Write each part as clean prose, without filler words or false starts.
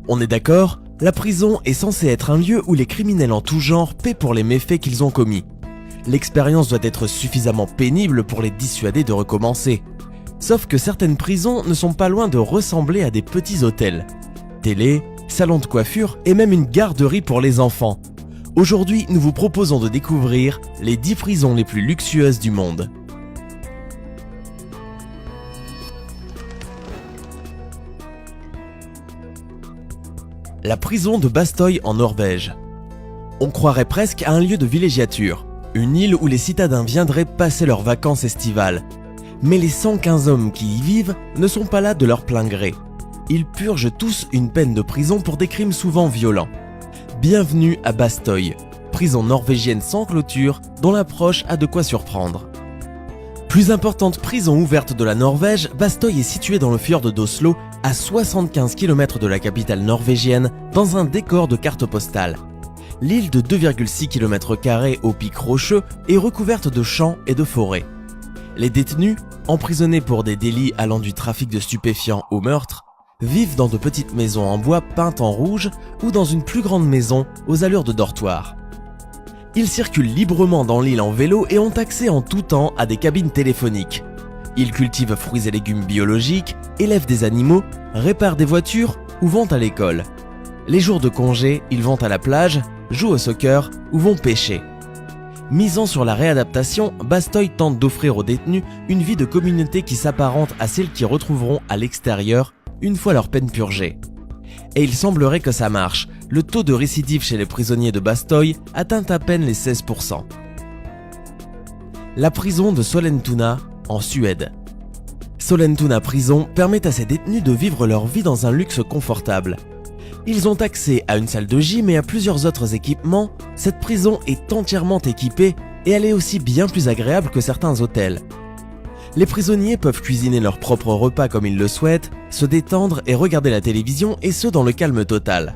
On est d'accord, la prison est censée être un lieu où les criminels en tout genre paient pour les méfaits qu'ils ont commis. L'expérience doit être suffisamment pénible pour les dissuader de recommencer. Sauf que certaines prisons ne sont pas loin de ressembler à des petits hôtels. Télé, salon de coiffure et même une garderie pour les enfants. Aujourd'hui, nous vous proposons de découvrir les 10 prisons les plus luxueuses du monde. La prison de Bastøy en Norvège. On croirait presque à un lieu de villégiature, une île où les citadins viendraient passer leurs vacances estivales. Mais les 115 hommes qui y vivent ne sont pas là de leur plein gré. Ils purgent tous une peine de prison pour des crimes souvent violents. Bienvenue à Bastøy, prison norvégienne sans clôture dont l'approche a de quoi surprendre. Plus importante prison ouverte de la Norvège, Bastøy est située dans le fjord d'Oslo, à 75 km de la capitale norvégienne, dans un décor de carte postale. L'île de 2,6 km² au pic rocheux est recouverte de champs et de forêts. Les détenus, emprisonnés pour des délits allant du trafic de stupéfiants au meurtre, vivent dans de petites maisons en bois peintes en rouge ou dans une plus grande maison aux allures de dortoir. Ils circulent librement dans l'île en vélo et ont accès en tout temps à des cabines téléphoniques. Ils cultivent fruits et légumes biologiques, élèvent des animaux, réparent des voitures ou vont à l'école. Les jours de congé, ils vont à la plage, jouent au soccer ou vont pêcher. Misant sur la réadaptation, Bastøy tente d'offrir aux détenus une vie de communauté qui s'apparente à celle qu'ils retrouveront à l'extérieur une fois leur peine purgée. Et il semblerait que ça marche, le taux de récidive chez les prisonniers de Bastøy atteint à peine les 16%. La prison de Sollentuna en Suède. Sollentuna prison permet à ces détenus de vivre leur vie dans un luxe confortable. Ils ont accès à une salle de gym et à plusieurs autres équipements. Cette prison est entièrement équipée et elle est aussi bien plus agréable que certains hôtels. Les prisonniers peuvent cuisiner leurs propres repas comme ils le souhaitent, se détendre et regarder la télévision, et ce dans le calme total.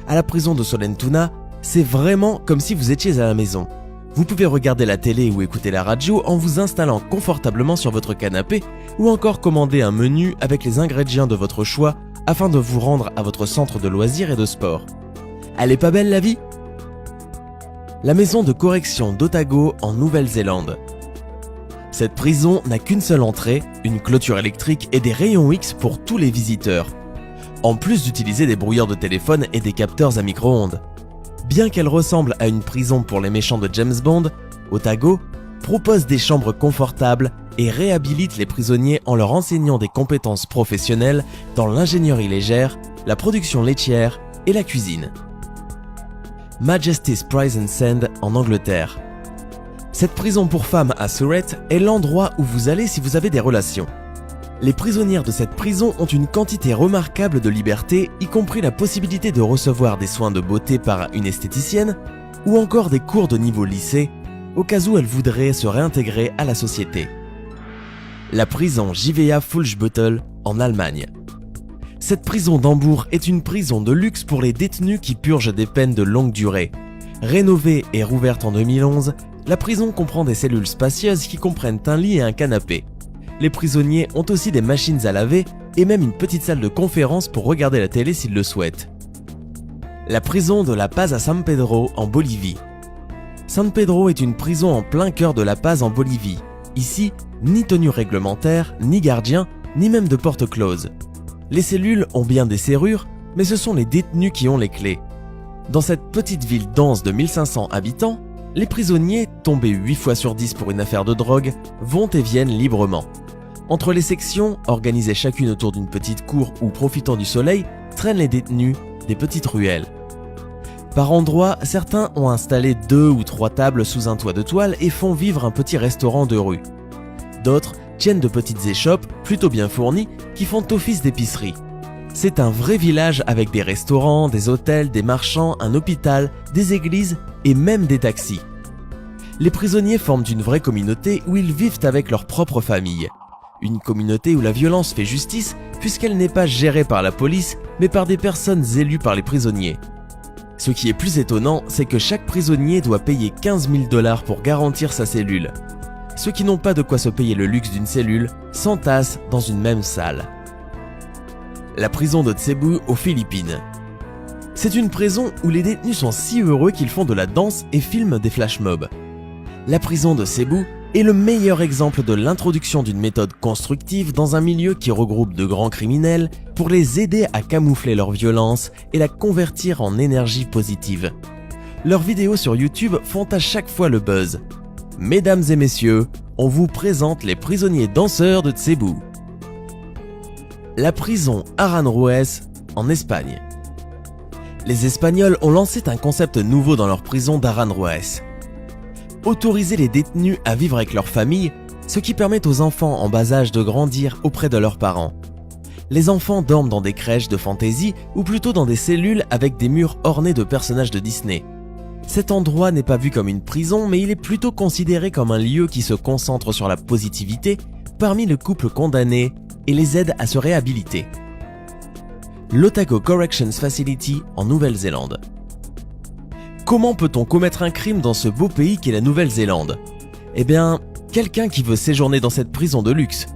À la prison de Sollentuna, c'est vraiment comme si vous étiez à la maison. Vous pouvez regarder la télé ou écouter la radio en vous installant confortablement sur votre canapé ou encore commander un menu avec les ingrédients de votre choix afin de vous rendre à votre centre de loisirs et de sport. Elle est pas belle la vie ? La maison de correction d'Otago en Nouvelle-Zélande. Cette prison n'a qu'une seule entrée, une clôture électrique et des rayons X pour tous les visiteurs, en plus d'utiliser des brouilleurs de téléphone et des capteurs à micro-ondes. Bien qu'elle ressemble à une prison pour les méchants de James Bond, Otago propose des chambres confortables et réhabilite les prisonniers en leur enseignant des compétences professionnelles dans l'ingénierie légère, la production laitière et la cuisine. Majesty's Prison Sand en Angleterre. Cette prison pour femmes à Surrey est l'endroit où vous allez si vous avez des relations. Les prisonnières de cette prison ont une quantité remarquable de liberté, y compris la possibilité de recevoir des soins de beauté par une esthéticienne ou encore des cours de niveau lycée, au cas où elles voudraient se réintégrer à la société. La prison Jivea Fullsbüttel en Allemagne. Cette prison d'Hambourg est une prison de luxe pour les détenus qui purgent des peines de longue durée. Rénovée et rouverte en 2011, la prison comprend des cellules spacieuses qui comprennent un lit et un canapé. Les prisonniers ont aussi des machines à laver et même une petite salle de conférence pour regarder la télé s'ils le souhaitent. La prison de La Paz à San Pedro en Bolivie. San Pedro est une prison en plein cœur de La Paz en Bolivie. Ici, ni tenue réglementaire, ni gardien, ni même de porte close. Les cellules ont bien des serrures, mais ce sont les détenus qui ont les clés. Dans cette petite ville dense de 1500 habitants, les prisonniers, tombés 8 fois sur 10 pour une affaire de drogue, vont et viennent librement. Entre les sections, organisées chacune autour d'une petite cour ou profitant du soleil, traînent les détenus des petites ruelles. Par endroits, certains ont installé 2 ou 3 tables sous un toit de toile et font vivre un petit restaurant de rue. D'autres tiennent de petites échoppes, plutôt bien fournies, qui font office d'épicerie. C'est un vrai village avec des restaurants, des hôtels, des marchands, un hôpital, des églises et même des taxis. Les prisonniers forment une vraie communauté où ils vivent avec leur propre famille. Une communauté où la violence fait justice puisqu'elle n'est pas gérée par la police mais par des personnes élues par les prisonniers. Ce qui est plus étonnant, c'est que chaque prisonnier doit payer 15 000 $ pour garantir sa cellule. Ceux qui n'ont pas de quoi se payer le luxe d'une cellule s'entassent dans une même salle. la prison de Cebu aux Philippines. C'est une prison où les détenus sont si heureux qu'ils font de la danse et filment des flash mobs. La prison de Cebu est le meilleur exemple de l'introduction d'une méthode constructive dans un milieu qui regroupe de grands criminels pour les aider à camoufler leur violence et la convertir en énergie positive. Leurs vidéos sur YouTube font à chaque fois le buzz. Mesdames et messieurs, on vous présente les prisonniers danseurs de Cebu. La prison Aranjuez en Espagne. Les Espagnols ont lancé un concept nouveau dans leur prison d'Aranjuez. Autoriser les détenus à vivre avec leur famille, ce qui permet aux enfants en bas âge de grandir auprès de leurs parents. Les enfants dorment dans des crèches de fantaisie ou plutôt dans des cellules avec des murs ornés de personnages de Disney. Cet endroit n'est pas vu comme une prison, mais il est plutôt considéré comme un lieu qui se concentre sur la positivité parmi le couple condamné et les aide à se réhabiliter. L'Otago Corrections Facility en Nouvelle-Zélande. Comment peut-on commettre un crime dans ce beau pays qu'est la Nouvelle-Zélande? Eh bien, quelqu'un qui veut séjourner dans cette prison de luxe.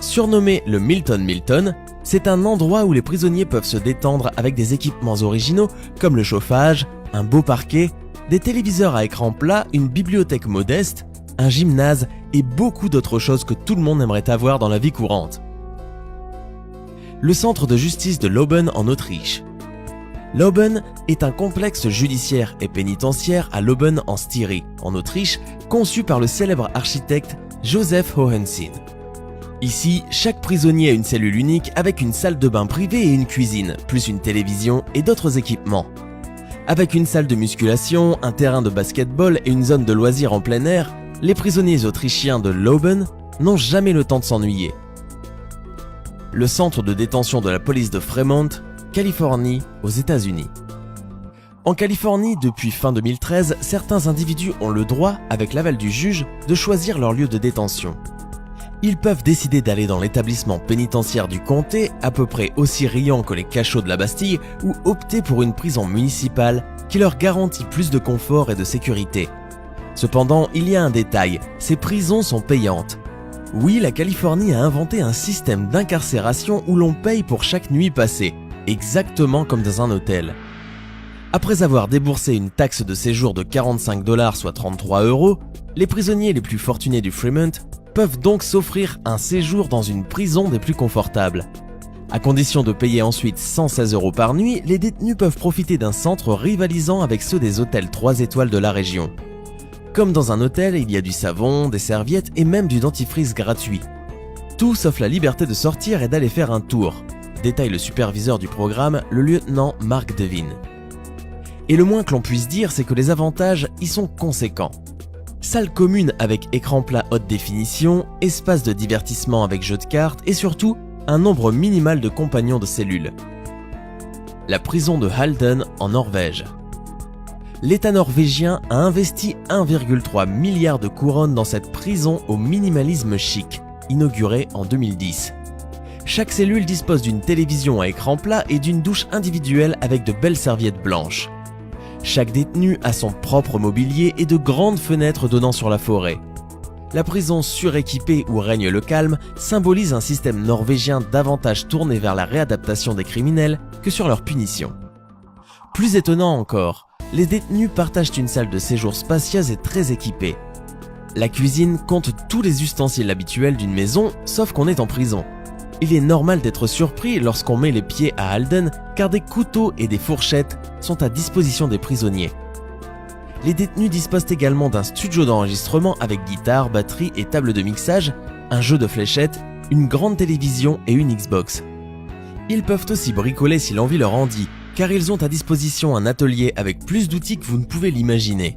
Surnommé le Milton, c'est un endroit où les prisonniers peuvent se détendre avec des équipements originaux comme le chauffage, un beau parquet, des téléviseurs à écran plat, une bibliothèque modeste, un gymnase et beaucoup d'autres choses que tout le monde aimerait avoir dans la vie courante. Le centre de justice de Lauben en Autriche. Lauben est un complexe judiciaire et pénitentiaire à Lauben en Styrie, en Autriche, conçu par le célèbre architecte Joseph Hohensin. Ici, chaque prisonnier a une cellule unique avec une salle de bain privée et une cuisine, plus une télévision et d'autres équipements. Avec une salle de musculation, un terrain de basketball et une zone de loisirs en plein air, les prisonniers autrichiens de Lauben n'ont jamais le temps de s'ennuyer. Le centre de détention de la police de Fremont, Californie, aux États-Unis. En Californie, depuis fin 2013, certains individus ont le droit, avec l'aval du juge, de choisir leur lieu de détention. Ils peuvent décider d'aller dans l'établissement pénitentiaire du comté, à peu près aussi riant que les cachots de la Bastille, ou opter pour une prison municipale qui leur garantit plus de confort et de sécurité. Cependant, il y a un détail, ces prisons sont payantes. Oui, la Californie a inventé un système d'incarcération où l'on paye pour chaque nuit passée, exactement comme dans un hôtel. Après avoir déboursé une taxe de séjour de 45 $, soit 33 €, les prisonniers les plus fortunés du Fremont peuvent donc s'offrir un séjour dans une prison des plus confortables. À condition de payer ensuite 116 € par nuit, les détenus peuvent profiter d'un centre rivalisant avec ceux des hôtels 3 étoiles de la région. Comme dans un hôtel, il y a du savon, des serviettes et même du dentifrice gratuit. Tout sauf la liberté de sortir et d'aller faire un tour, détaille le superviseur du programme, le lieutenant Mark Devine. Et le moins que l'on puisse dire, c'est que les avantages y sont conséquents. Salle commune avec écran plat haute définition, espace de divertissement avec jeux de cartes et surtout, un nombre minimal de compagnons de cellule. La prison de Halden en Norvège. L'État norvégien a investi 1,3 milliard de couronnes dans cette prison au minimalisme chic, inaugurée en 2010. Chaque cellule dispose d'une télévision à écran plat et d'une douche individuelle avec de belles serviettes blanches. Chaque détenu a son propre mobilier et de grandes fenêtres donnant sur la forêt. La prison suréquipée où règne le calme symbolise un système norvégien davantage tourné vers la réadaptation des criminels que sur leur punition. Plus étonnant encore, les détenus partagent une salle de séjour spacieuse et très équipée. La cuisine compte tous les ustensiles habituels d'une maison, sauf qu'on est en prison. Il est normal d'être surpris lorsqu'on met les pieds à Halden, car des couteaux et des fourchettes sont à disposition des prisonniers. Les détenus disposent également d'un studio d'enregistrement avec guitare, batterie et table de mixage, un jeu de fléchettes, une grande télévision et une Xbox. Ils peuvent aussi bricoler si l'envie leur en dit, car ils ont à disposition un atelier avec plus d'outils que vous ne pouvez l'imaginer.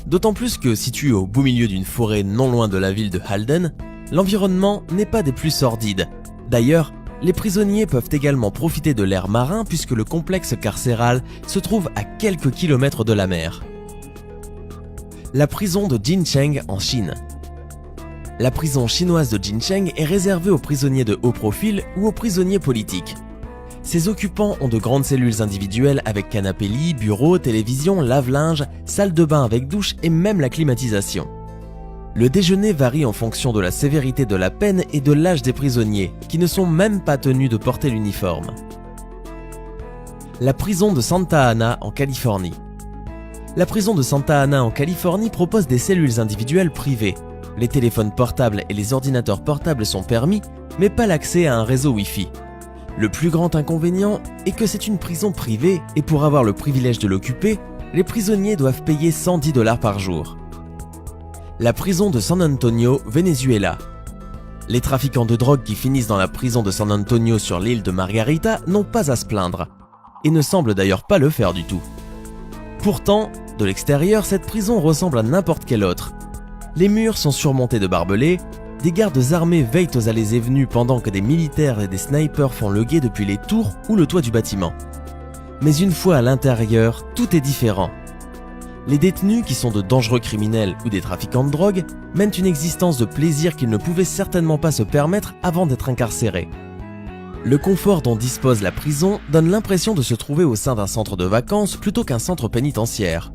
D'autant plus que, situé au beau milieu d'une forêt non loin de la ville de Halden, l'environnement n'est pas des plus sordides. D'ailleurs, les prisonniers peuvent également profiter de l'air marin puisque le complexe carcéral se trouve à quelques kilomètres de la mer. La prison de Jincheng en Chine. La prison chinoise de Jincheng est réservée aux prisonniers de haut profil ou aux prisonniers politiques. Ses occupants ont de grandes cellules individuelles avec canapé-lit, bureau, télévision, lave-linge, salle de bain avec douche et même la climatisation. Le déjeuner varie en fonction de la sévérité de la peine et de l'âge des prisonniers, qui ne sont même pas tenus de porter l'uniforme. La prison de Santa Ana en Californie. La prison de Santa Ana en Californie propose des cellules individuelles privées. Les téléphones portables et les ordinateurs portables sont permis, mais pas l'accès à un réseau Wi-Fi. Le plus grand inconvénient est que c'est une prison privée et pour avoir le privilège de l'occuper, les prisonniers doivent payer 110 $ par jour. La prison de San Antonio, Venezuela. Les trafiquants de drogue qui finissent dans la prison de San Antonio sur l'île de Margarita n'ont pas à se plaindre, et ne semblent d'ailleurs pas le faire du tout. Pourtant, de l'extérieur, cette prison ressemble à n'importe quelle autre. Les murs sont surmontés de barbelés, des gardes armés veillent aux allées et venues pendant que des militaires et des snipers font le guet depuis les tours ou le toit du bâtiment. Mais une fois à l'intérieur, tout est différent. Les détenus, qui sont de dangereux criminels ou des trafiquants de drogue, mènent une existence de plaisir qu'ils ne pouvaient certainement pas se permettre avant d'être incarcérés. Le confort dont dispose la prison donne l'impression de se trouver au sein d'un centre de vacances plutôt qu'un centre pénitentiaire.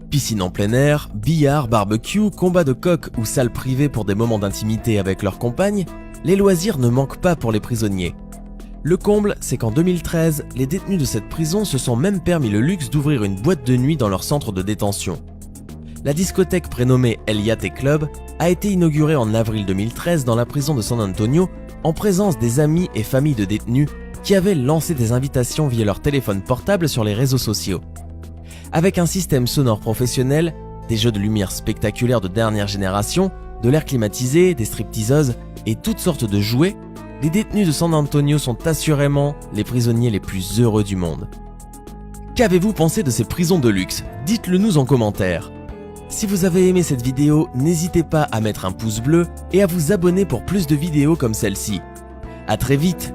Piscine en plein air, billard, barbecue, combat de coq ou salle privée pour des moments d'intimité avec leurs compagnes, les loisirs ne manquent pas pour les prisonniers. Le comble, c'est qu'en 2013, les détenus de cette prison se sont même permis le luxe d'ouvrir une boîte de nuit dans leur centre de détention. La discothèque prénommée El Yate Club a été inaugurée en avril 2013 dans la prison de San Antonio en présence des amis et familles de détenus qui avaient lancé des invitations via leur téléphone portable sur les réseaux sociaux. Avec un système sonore professionnel, des jeux de lumière spectaculaires de dernière génération, de l'air climatisé, des stripteaseuses et toutes sortes de jouets, les détenus de San Antonio sont assurément les prisonniers les plus heureux du monde. Qu'avez-vous pensé de ces prisons de luxe? Dites-le nous en commentaire. Si vous avez aimé cette vidéo, n'hésitez pas à mettre un pouce bleu et à vous abonner pour plus de vidéos comme celle-ci. À très vite